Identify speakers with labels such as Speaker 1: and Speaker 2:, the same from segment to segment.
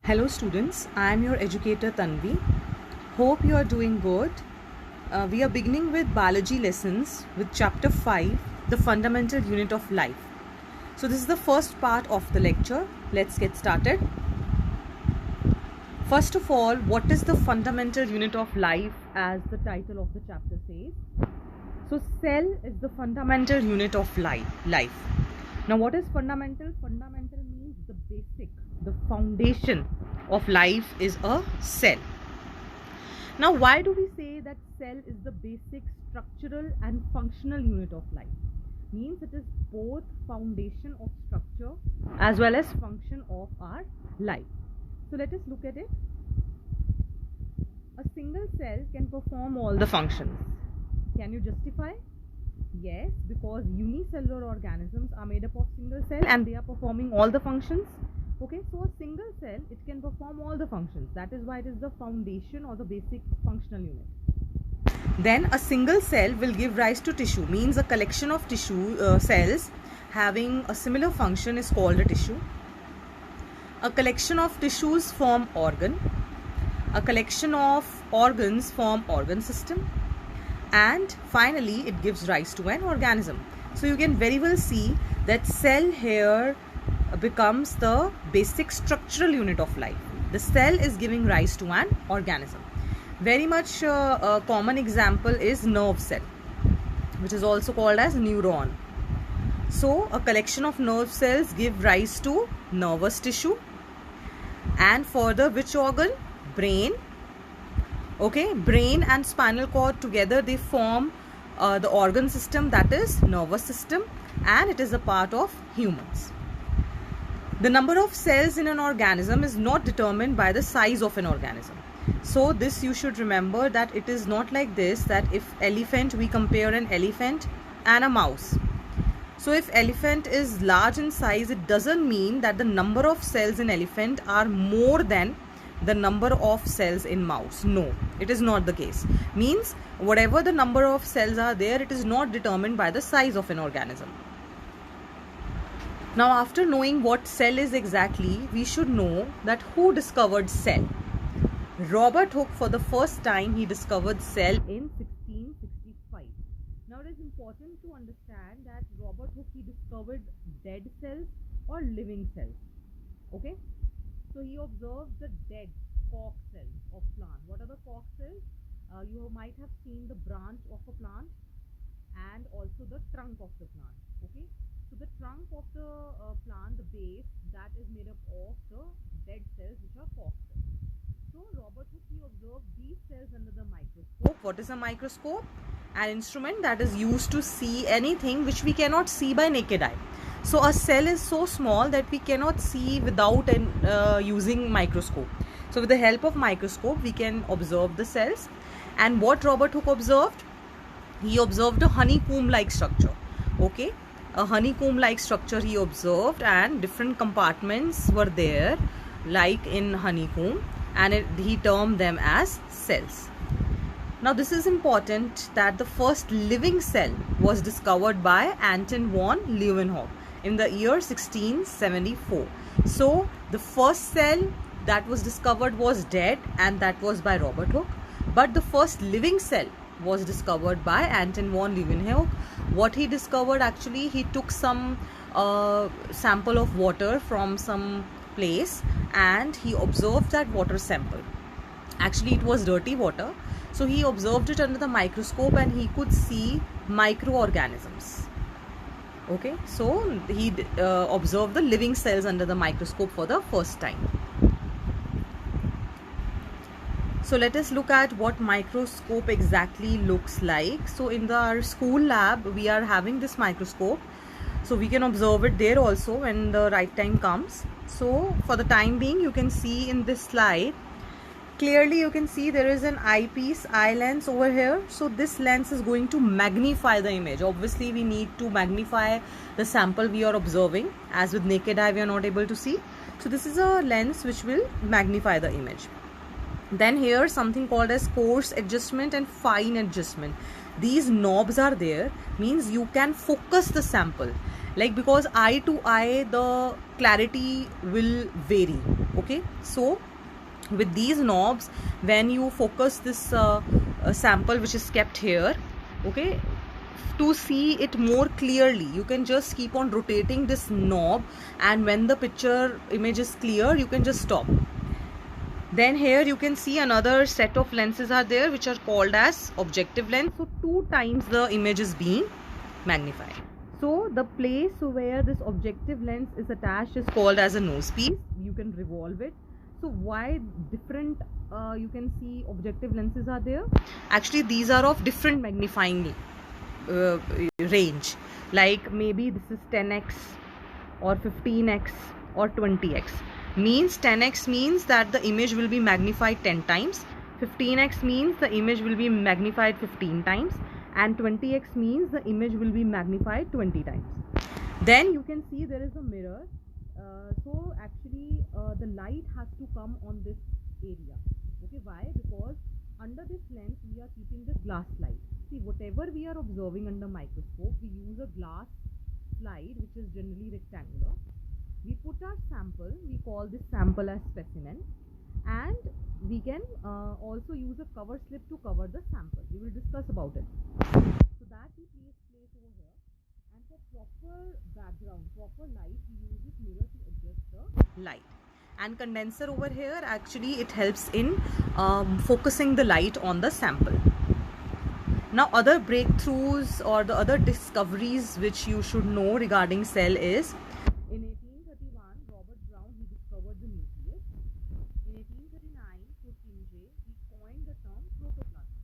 Speaker 1: Hello students, I am your educator Tanvi. Hope you are doing good. We are beginning with biology lessons with chapter 5, the fundamental unit of life. So this is the first part of the lecture. Let's get started. First of all, what is the fundamental unit of life as the title of the chapter says? So cell is the fundamental unit of life. Now what is fundamental? Fundamental means the basic, the foundation of life is a cell. Now why do we say that cell is the basic structural and functional unit of life? Means it is both foundation of structure as well as function of our life. So let us look at it. A single cell can perform all the functions. Can you justify? Yes, because unicellular organisms are made up of single cell and they are performing all the functions. Okay, so a single cell, it can perform all the functions. That is why it is the foundation or the basic functional unit. Then a single cell will give rise to tissue, means a collection of tissue cells having a similar function is called a tissue. A collection of tissues form organ. A collection of organs form organ system. And finally it gives rise to an organism. So you can very well see that cell here becomes the basic structural unit of life. The cell is giving rise to an organism. Very much a common example is nerve cell, which is also called as neuron. So a collection of nerve cells give rise to nervous tissue, and further which organ? Brain. Okay, brain and spinal cord together they form the organ system, that is nervous system, and it is a part of humans. The number of cells in an organism is not determined by the size of an organism. So this you should remember, that it is not like this, that if elephant, we compare an elephant and a mouse. So if elephant is large in size, it doesn't mean that the number of cells in elephant are more than the number of cells in mouse. No, it is not the case. Means whatever the number of cells are there, it is not determined by the size of an organism. Now after knowing what cell is exactly, we should know that who discovered cell. Robert Hooke, for the first time, he discovered cell in 1665. Now it is important to understand that Robert Hooke, he discovered dead cells or living cells. Okay, so he observed the dead cork cells of plant. What are the cork cells? You might have seen the branch of a plant and also the trunk of the plant. Okay, so the trunk of the plant, the base, that is made up of the dead cells, which are cork cells. So Robert Hooke, he observed these cells under the microscope. What is a microscope? An instrument that is used to see anything which we cannot see by naked eye. So a cell is so small that we cannot see without using microscope. So with the help of microscope, we can observe the cells. And what Robert Hooke observed? He observed a honeycomb-like structure. Okay, a honeycomb-like structure he observed, and different compartments were there, like in honeycomb, and he termed them as cells. Now this is important, that the first living cell was discovered by Anton von Leeuwenhoek in the year 1674. So the first cell that was discovered was dead, and that was by Robert Hooke. But the first living cell was discovered by Anton von Leeuwenhoek. What he discovered, actually, he took some sample of water from some place and he observed that water sample. Actually it was dirty water, so he observed it under the microscope and he could see microorganisms. Okay, so he observed the living cells under the microscope for the first time. So let us look at what microscope exactly looks like. So in our school lab, we are having this microscope. So we can observe it there also when the right time comes. So for the time being, you can see in this slide, clearly you can see there is an eyepiece, eye lens over here. So this lens is going to magnify the image. Obviously we need to magnify the sample we are observing, as with naked eye we are not able to see. So this is a lens which will magnify the image. Then here something called as coarse adjustment and fine adjustment. These knobs are there, means you can focus the sample, like because eye to eye the clarity will vary. Okay, so with these knobs, when you focus this sample which is kept here, okay, to see it more clearly, you can just keep on rotating this knob, and when the picture image is clear, you can just stop. Then here you can see another set of lenses are there, which are called as objective lens. So 2 times the image is being magnified. So the place where this objective lens is attached is called as a nose piece. You can revolve it. So why different you can see objective lenses are there? Actually, these are of different magnifying range. Like maybe this is 10x or 15x or 20x. Means 10x means that the image will be magnified 10 times. 15x means the image will be magnified 15 times. And 20x means the image will be magnified 20 times. Then you can see there is a mirror. So actually the light has to come on this area. Okay, why? Because under this lens we are keeping the glass slide. See, whatever we are observing under microscope, we use a glass slide which is generally rectangular. We put our sample, we call this sample as specimen, and we can also use a cover slip to cover the sample. We will discuss about it. So that we place over here, and for proper background, proper light, we use this mirror to adjust the light. And condenser over here, actually it helps in focusing the light on the sample. Now other breakthroughs or the other discoveries which you should know regarding cell is, in 1831 Robert Brown, he discovered the nucleus. In 1839 Purkinje, he coined the term protoplasm.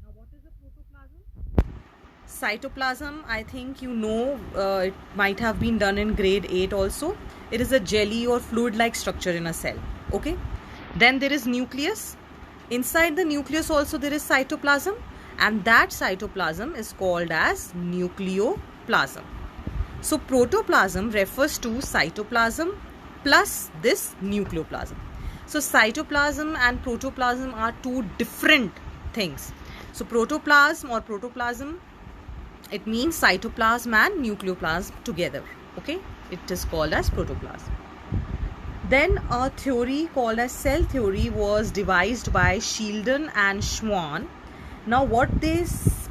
Speaker 1: Now what is a protoplasm? Cytoplasm, I think you know, it might have been done in grade 8 also. It is a jelly or fluid like structure in a cell. Okay, then there is nucleus. Inside the nucleus also there is cytoplasm, and that cytoplasm is called as nucleoplasm. So protoplasm refers to cytoplasm plus this nucleoplasm. So cytoplasm and protoplasm are 2 different things. So protoplasm or protoplasm, it means cytoplasm and nucleoplasm together. Okay, it is called as protoplasm. Then a theory called as cell theory was devised by Sheldon and Schwann. Now what they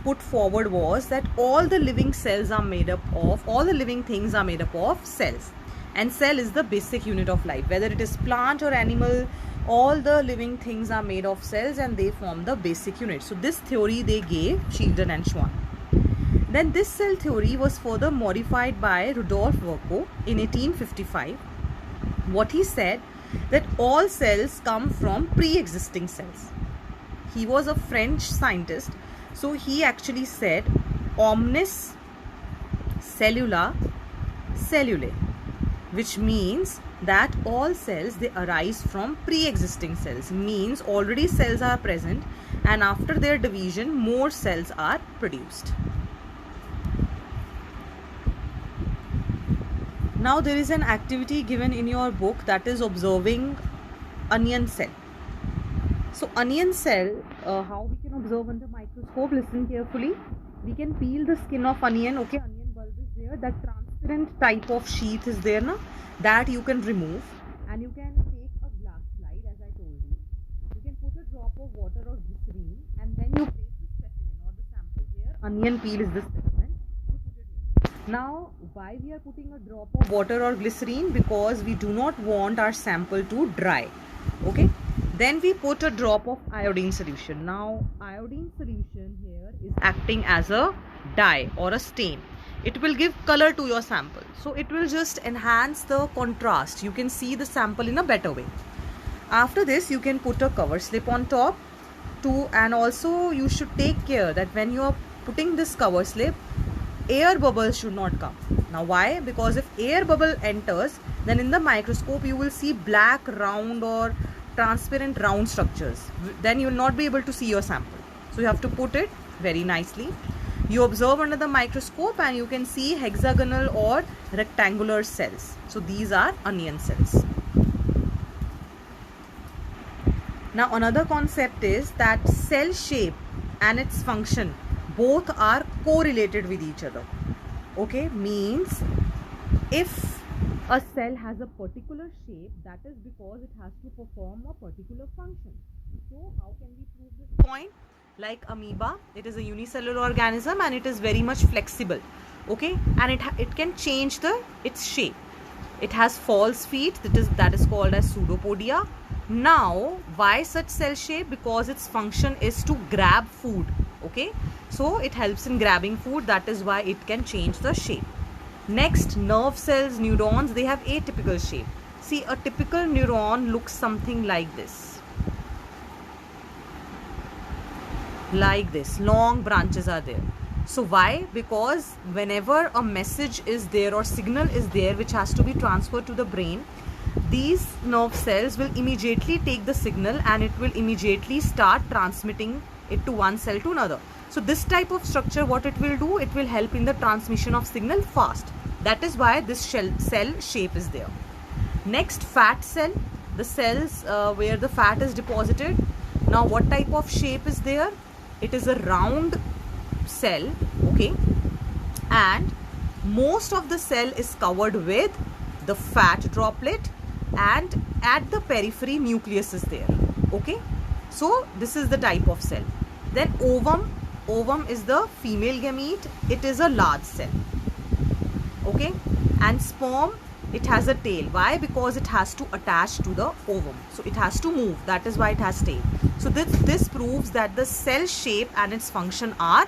Speaker 1: put forward was that all the living cells are made up of, all the living things are made up of cells, and cell is the basic unit of life. Whether it is plant or animal, all the living things are made of cells and they form the basic unit. So this theory they gave, Sheldon and Schwann. Then this cell theory was further modified by Rudolf Virchow in 1855. What he said, that all cells come from pre-existing cells. He was a French scientist, so he actually said omnis cellula cellulae, which means that all cells, they arise from pre-existing cells. Means already cells are present, and after their division more cells are produced. Now there is an activity given in your book, that is observing onion cell. So onion cell, how we can observe under microscope? Listen carefully. We can peel the skin of onion. Okay, onion bulb is there. That transparent type of sheath is there now. That you can remove, and you can take a glass slide, as I told you. You can put a drop of water or glycerine, and then you place the specimen or the sample here. Onion peel is the specimen. You put it here. Now, why we are putting a drop of water or glycerine? Because we do not want our sample to dry. Okay. Then we put a drop of iodine solution. Now iodine solution here is acting as a dye or a stain. It will give color to your sample. So it will just enhance the contrast. You can see the sample in a better way. After this, you can put a cover slip on top too, and also you should take care that when you are putting this cover slip, air bubbles should not come. Now why? Because if air bubble enters, then in the microscope you will see black round or transparent round structures. Then you will not be able to see your sample. So you have to put it very nicely. You observe under the microscope and you can see hexagonal or rectangular cells. So these are onion cells. Now another concept is that cell shape and its function both are correlated with each other. Okay, means if a cell has a particular shape, that is because it has to perform a particular function. So how can we prove this point? Like amoeba, it is a unicellular organism and it is very much flexible, okay, and it can change its shape. It has false feet, that is called as pseudopodia. Now why such cell shape? Because its function is to grab food, okay, so it helps in grabbing food, that is why it can change the shape. Next, nerve cells, neurons, they have atypical shape. See, a typical neuron looks something like this. Like this, long branches are there. So why? Because whenever a message is there or signal is there which has to be transferred to the brain, these nerve cells will immediately take the signal and it will immediately start transmitting it to one cell to another. So this type of structure, what it will do, it will help in the transmission of signal fast. That is why this cell shape is there. Next, fat cell, the cells where the fat is deposited. Now what type of shape is there? It is a round cell, okay, and most of the cell is covered with the fat droplet, and at the periphery nucleus is there, okay. So this is the type of cell. Then ovum is the female gamete, it is a large cell, okay, and sperm, it has a tail. Why? Because it has to attach to the ovum, so it has to move, that is why it has tail. So this proves that the cell shape and its function are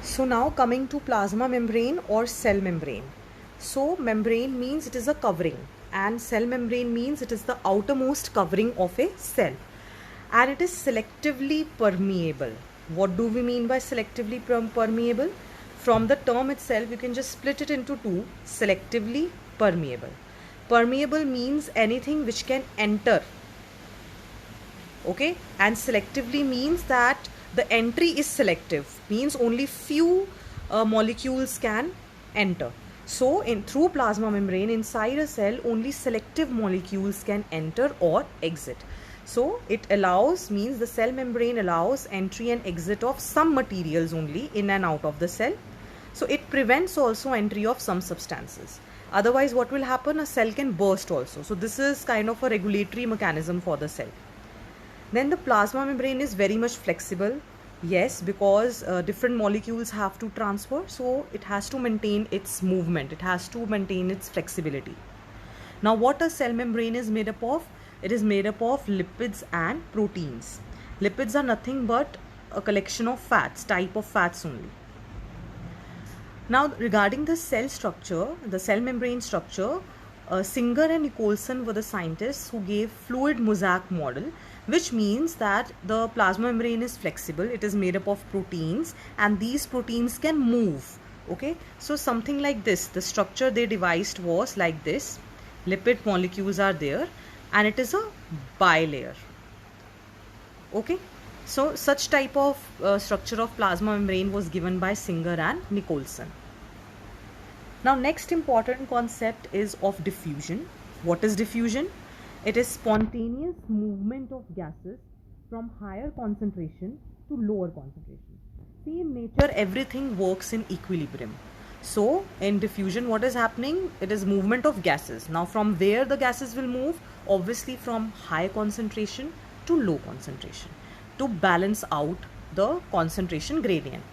Speaker 1: So now coming to plasma membrane or cell membrane. So membrane means it is a covering and cell membrane means it is the outermost covering of a cell, and it is selectively permeable. What do we mean by selectively permeable? From the term itself you can just split it into two, selectively permeable. Permeable means anything which can enter, okay, and selectively means that the entry is selective, means only few molecules can enter. So through plasma membrane inside a cell, only selective molecules can enter or exit. So it allows, means the cell membrane allows entry and exit of some materials only in and out of the cell. So it prevents also entry of some substances. Otherwise what will happen? A cell can burst also. So this is kind of a regulatory mechanism for the cell. Then the plasma membrane is very much flexible. Yes, because different molecules have to transfer, so it has to maintain its movement, it has to maintain its flexibility. Now what a cell membrane is made up of? It is made up of lipids and proteins. Lipids are nothing but a collection of fats, type of fats only. Now regarding the cell structure, the cell membrane structure, Singer and Nicholson were the scientists who gave fluid mosaic model, which means that the plasma membrane is flexible, it is made up of proteins and these proteins can move, okay. So something like this, the structure they devised was like this, lipid molecules are there and it is a bilayer, okay. So such type of structure of plasma membrane was given by Singer and Nicholson. Now next important concept is of diffusion. What is diffusion? It is spontaneous movement of gases from higher concentration to lower concentration. See, in nature everything works in equilibrium. So in diffusion what is happening? It is movement of gases. Now from where the gases will move? Obviously from high concentration to low concentration to balance out the concentration gradient.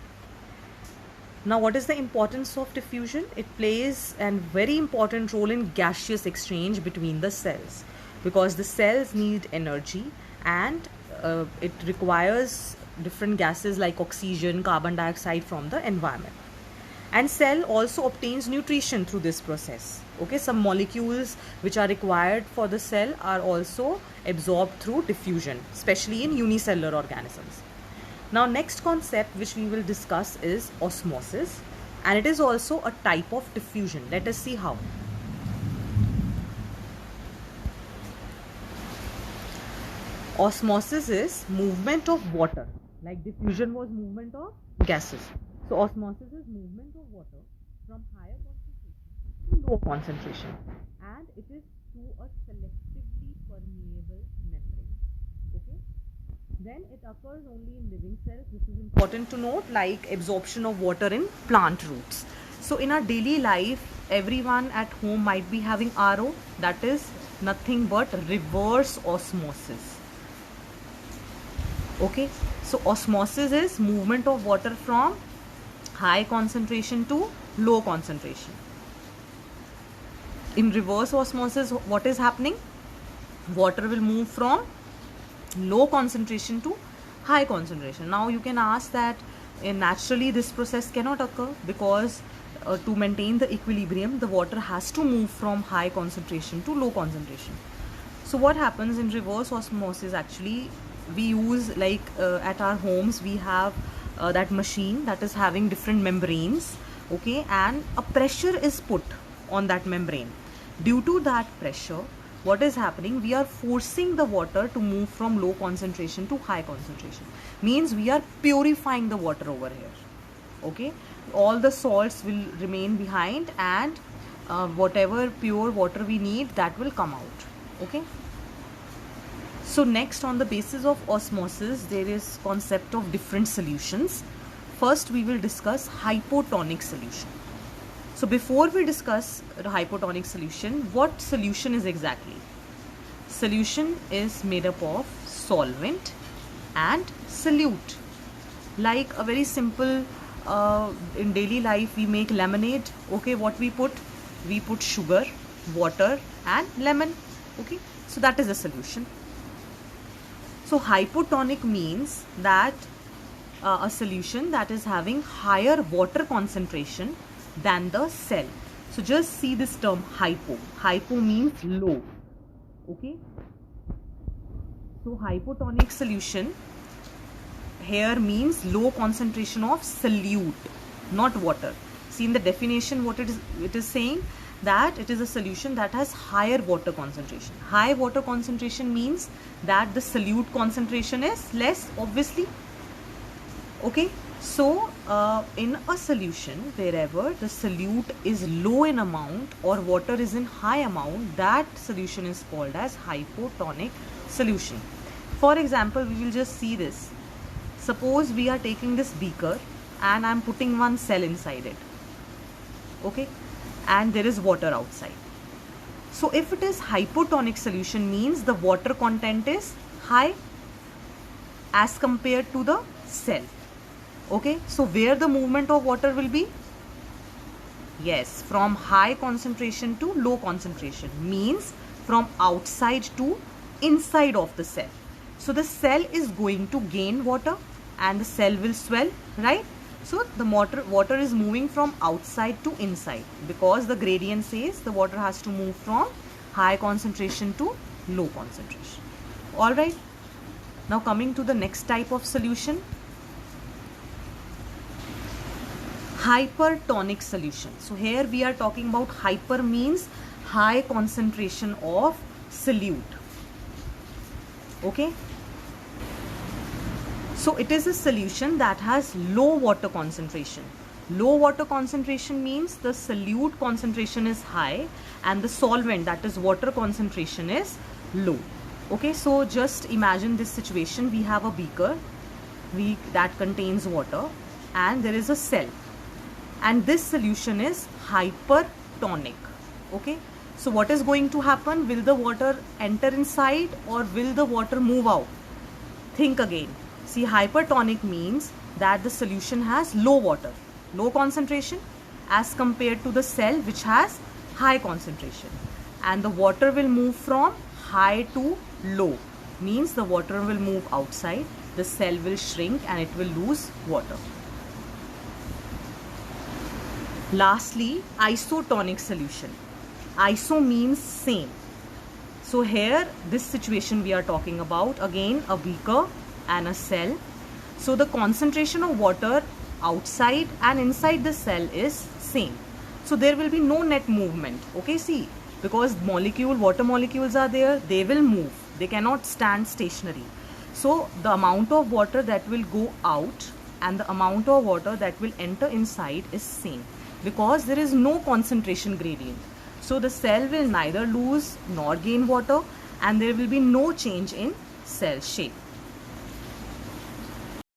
Speaker 1: Now what is the importance of diffusion? It plays a very important role in gaseous exchange between the cells, because the cells need energy and it requires different gases like oxygen, carbon dioxide from the environment. And cell also obtains nutrition through this process, okay. Some molecules which are required for the cell are also absorbed through diffusion, especially in unicellular organisms. Now next concept which we will discuss is osmosis, and it is also a type of diffusion. Let us see how. Osmosis is movement of water, like diffusion was movement of gases. So osmosis is movement of water from higher concentration to low concentration, and it is through a selectively permeable membrane, okay. Then it occurs only in living cells. This is important to note, like absorption of water in plant roots. So in our daily life, everyone at home might be having RO, that is nothing but reverse osmosis. Okay, so osmosis is movement of water from high concentration to low concentration. In reverse osmosis, what is happening? Water will move from low concentration to high concentration. Now you can ask that naturally this process cannot occur, because to maintain the equilibrium, the water has to move from high concentration to low concentration. So what happens in reverse osmosis, actually we use, like at our homes we have that machine that is having different membranes, okay, and a pressure is put on that membrane. Due to that pressure, what is happening, we are forcing the water to move from low concentration to high concentration. Means we are purifying the water over here. Okay, all the salts will remain behind, and whatever pure water we need, that will come out. Okay, so next, on the basis of osmosis, there is concept of different solutions. First we will discuss hypotonic solution. So before we discuss the hypotonic solution, what solution is exactly? Solution is made up of solvent and solute. Like a very simple, in daily life we make lemonade. Okay, what we put? We put sugar, water and lemon. Okay, so that is a solution. So hypotonic means that a solution that is having higher water concentration than the cell. So just see this term hypo. Hypo means low. Okay, so hypotonic solution here means low concentration of solute, not water. See in the definition what it is saying, that it is a solution that has higher water concentration. High water concentration means that the solute concentration is less, obviously. Okay, so in a solution, wherever the solute is low in amount or water is in high amount, that solution is called as hypotonic solution. For example, we will just see this. Suppose we are taking this beaker and I am putting one cell inside it. Okay, and there is water outside. So if it is hypotonic solution, means the water content is high as compared to the cell. Okay, so where the movement of water will be? Yes, from high concentration to low concentration, means from outside to inside of the cell. So the cell is going to gain water and the cell will swell, right? So the water is moving from outside to inside, because the gradient says the water has to move from high concentration to low concentration. All right. Now coming to the next type of solution, hypertonic solution. So here we are talking about hyper means high concentration of solute. Okay. So it is a solution that has low water concentration. Low water concentration means the solute concentration is high and the solvent, that is water concentration, is low. Okay, so just imagine this situation. We have a beaker that contains water and there is a cell, and this solution is hypertonic. Okay, so what is going to happen? Will the water enter inside or will the water move out? Think again. See, hypertonic means that the solution has low water, low concentration, as compared to the cell which has high concentration, and the water will move from high to low, means the water will move outside, the cell will shrink and it will lose water. Lastly, isotonic solution. Iso means same. So here this situation we are talking about, again a beaker and a cell. So the concentration of water outside and inside the cell is same. So there will be no net movement. Okay, see, because water molecules are there, they will move. They cannot stand stationary. So the amount of water that will go out and the amount of water that will enter inside is same, because there is no concentration gradient. So the cell will neither lose nor gain water, and there will be no change in cell shape.